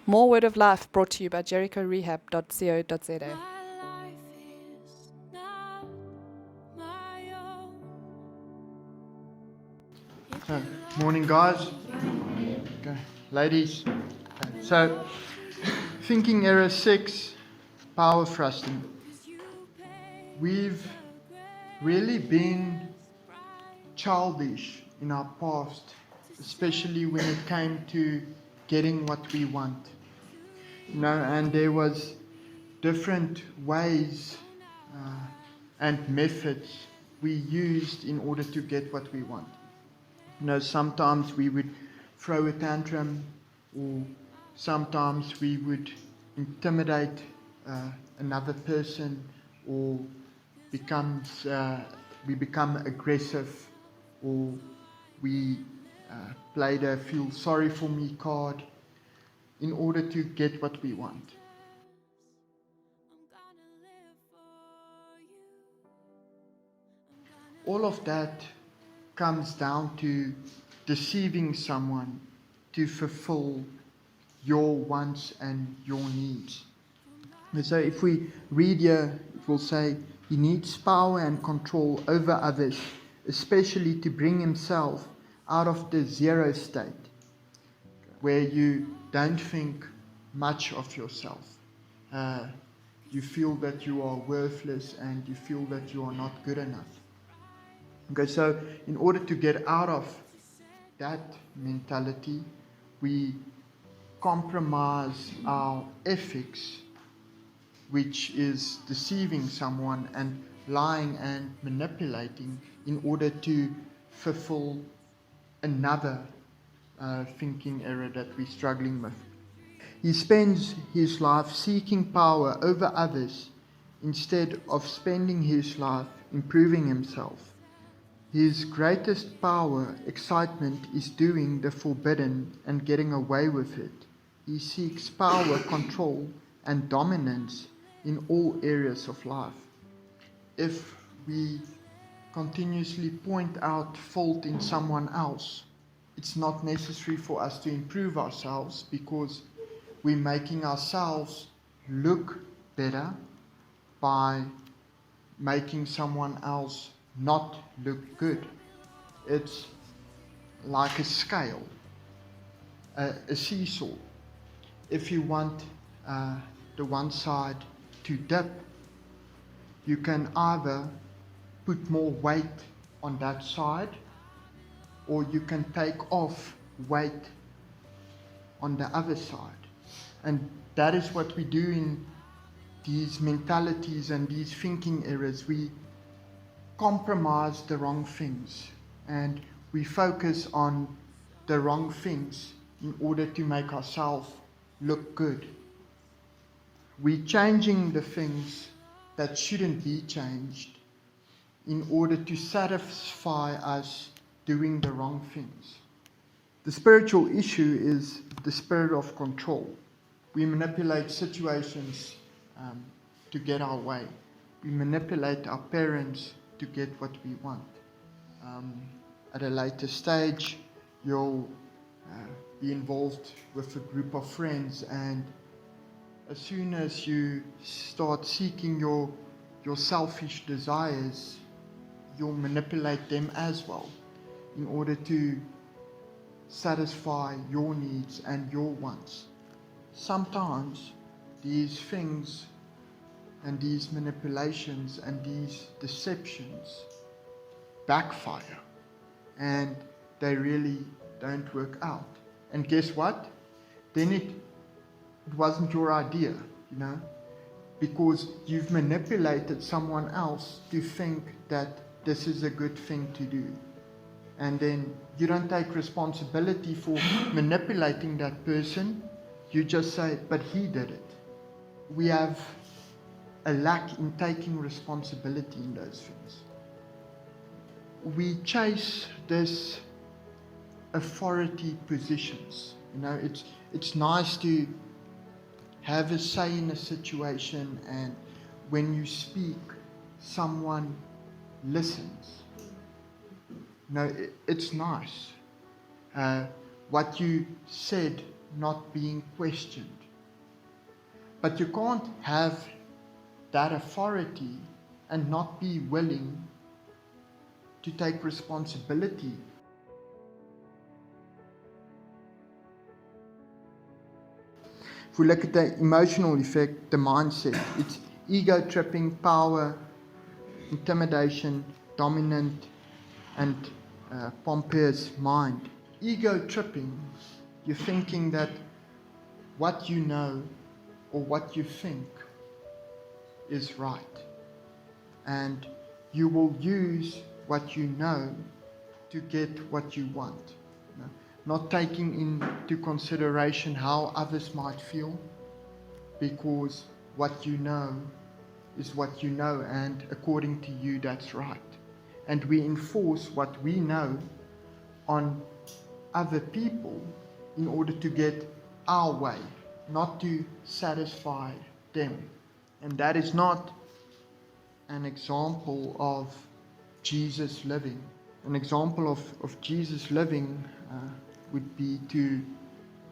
More Word of Life brought to you by jerichorehab.co.za. So, morning guys, okay. Ladies. Okay. So, thinking error 6, power thrusting. We've really been childish in our past, especially when it came to getting what we want. And there was different ways and methods we used in order to get what we want. Sometimes we would throw a tantrum, or sometimes we would intimidate another person, or we become aggressive, or we played a feel sorry for me card in order to get what we want. All of that comes down to deceiving someone to fulfill your wants and your needs. And so if we read here, it will say, he needs power and control over others, especially to bring himself out of the zero state, where you don't think much of yourself. You feel that you are worthless and you feel that you are not good enough. Okay, so in order to get out of that mentality, we compromise our ethics, which is deceiving someone and lying and manipulating in order to fulfill another thinking error that we're struggling with. He spends his life seeking power over others instead of spending his life improving himself. His greatest power, excitement, is doing the forbidden and getting away with it. He seeks power, control, and dominance in all areas of life. If we continuously point out fault in someone else, it's not necessary for us to improve ourselves, because we're making ourselves look better by making someone else not look good. It's like a scale, a seesaw. If you want the one side to dip, you can either put more weight on that side, or you can take off weight on the other side. And that is what we do in these mentalities and these thinking errors. We compromise the wrong things, and we focus on the wrong things in order to make ourselves look good. We're changing the things that shouldn't be changed in order to satisfy us doing the wrong things. The spiritual issue is the spirit of control. We manipulate situations to get our way. We manipulate our parents to get what we want. At a later stage, you'll be involved with a group of friends, and as soon as you start seeking your selfish desires, you'll manipulate them as well in order to satisfy your needs and your wants. Sometimes these things and these manipulations and these deceptions backfire, and they really don't work out. And guess what? Then it wasn't your idea, because you've manipulated someone else to think that this is a good thing to do. And then you don't take responsibility for manipulating that person. You just say, but he did it. We have a lack in taking responsibility in those things. We chase this authority positions. It's nice to have a say in a situation, and when you speak, someone listens. It's nice. What you said not being questioned. But you can't have that authority and not be willing to take responsibility. If we look at the emotional effect, the mindset, it's ego tripping, power, intimidation, dominant, and pompous mind. Ego tripping, you're thinking that what you know or what you think is right. And you will use what you know to get what you want. Not taking into consideration how others might feel, because what you know is what you know, and according to you, that's right. And we enforce what we know on other people in order to get our way, not to satisfy them. And that is not an example of Jesus living. An example of Jesus living would be to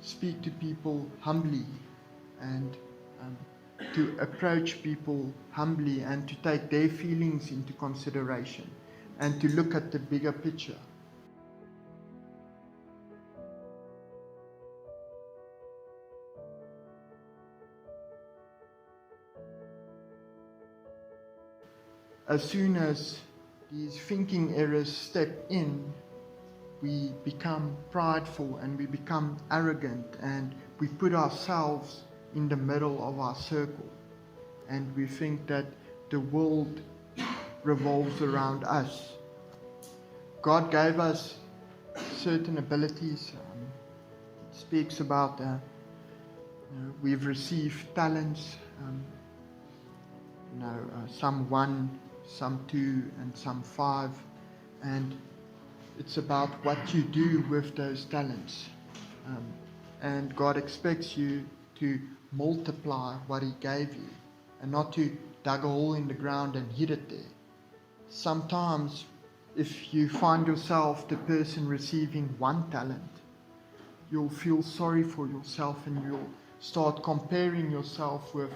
speak to people humbly and to approach people humbly and to take their feelings into consideration and to look at the bigger picture. As soon as these thinking errors step in, we become prideful and we become arrogant, and we put ourselves in the middle of our circle, and we think that the world revolves around us. God gave us certain abilities. It speaks about we've received talents, some 1, some 2, and some 5, and it's about what you do with those talents. And God expects you to multiply what He gave you and not to dug a hole in the ground and hid it there. Sometimes, if you find yourself the person receiving 1 talent, you'll feel sorry for yourself and you'll start comparing yourself with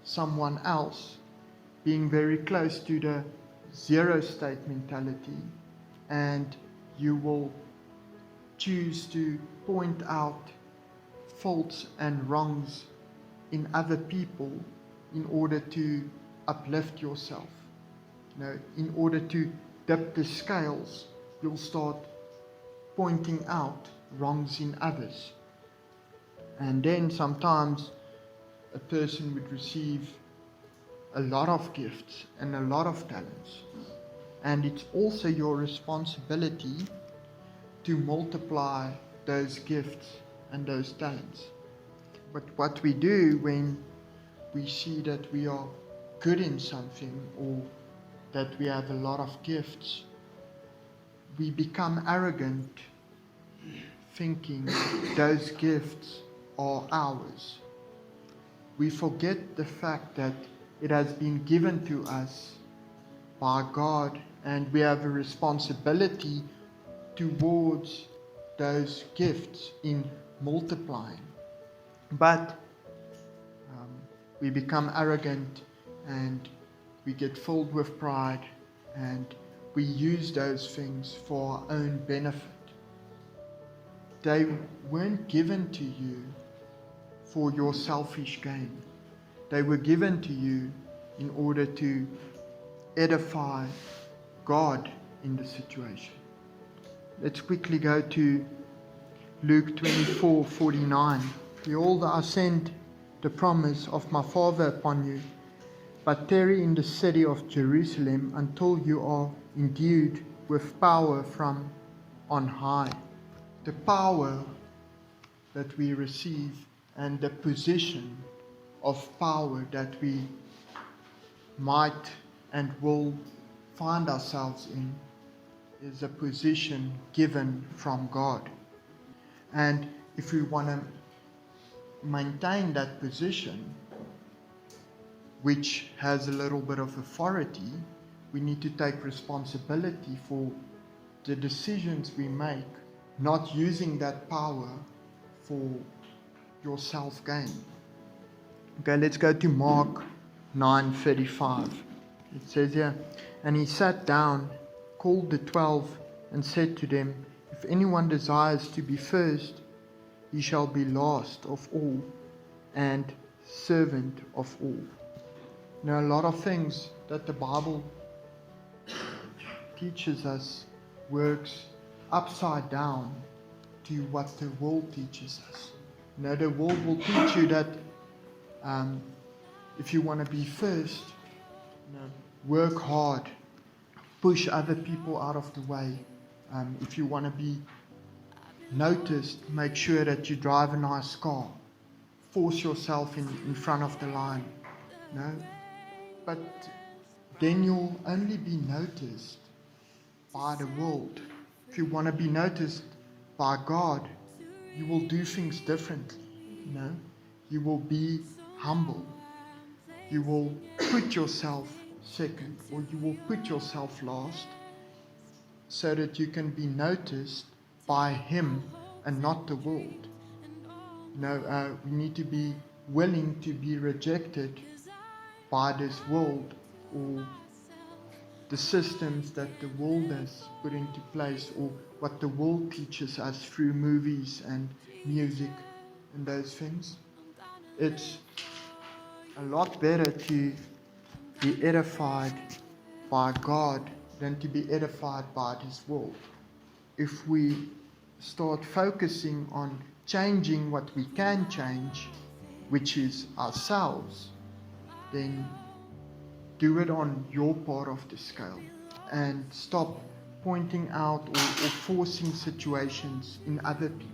someone else, being very close to the 0 state mentality, and you will choose to point out faults and wrongs in other people in order to uplift yourself. In order to dip the scales, you'll start pointing out wrongs in others. And then sometimes a person would receive a lot of gifts and a lot of talents. And it's also your responsibility to multiply those gifts and those talents. But what we do when we see that we are good in something or that we have a lot of gifts, we become arrogant, thinking those gifts are ours. We forget the fact that it has been given to us by God, and we have a responsibility towards those gifts in multiplying. But we become arrogant and we get filled with pride and we use those things for our own benefit. They weren't given to you for your selfish gain. They were given to you in order to edify God in the situation. Let's quickly go to Luke 24:49. Behold, I send the promise of my Father upon you, but tarry in the city of Jerusalem until you are endued with power from on high. The power that we receive and the position of power that we might and will find ourselves in is a position given from God. And if we want to maintain that position, which has a little bit of authority, we need to take responsibility for the decisions we make, not using that power for your self-gain. Okay, let's go to Mark 9:35. It says here, and he sat down, called the 12, and said to them, if anyone desires to be first, he shall be last of all and servant of all. Now, a lot of things that the Bible teaches us works upside down to what the world teaches us. Now, the world will teach you that if you want to be first, work hard, push other people out of the way. If you want to be noticed, make sure that you drive a nice car. Force yourself in front of the line. No? But then you'll only be noticed by the world. If you want to be noticed by God, you will do things differently. You will be humble. You will put yourself second, or you will put yourself last, so that you can be noticed by Him and not the world. We need to be willing to be rejected by this world, or the systems that the world has put into place, or what the world teaches us through movies and music and those things. It's a lot better to be edified by God than to be edified by this world. If we start focusing on changing what we can change, which is ourselves, then do it on your part of the scale, and stop pointing out or forcing situations in other people.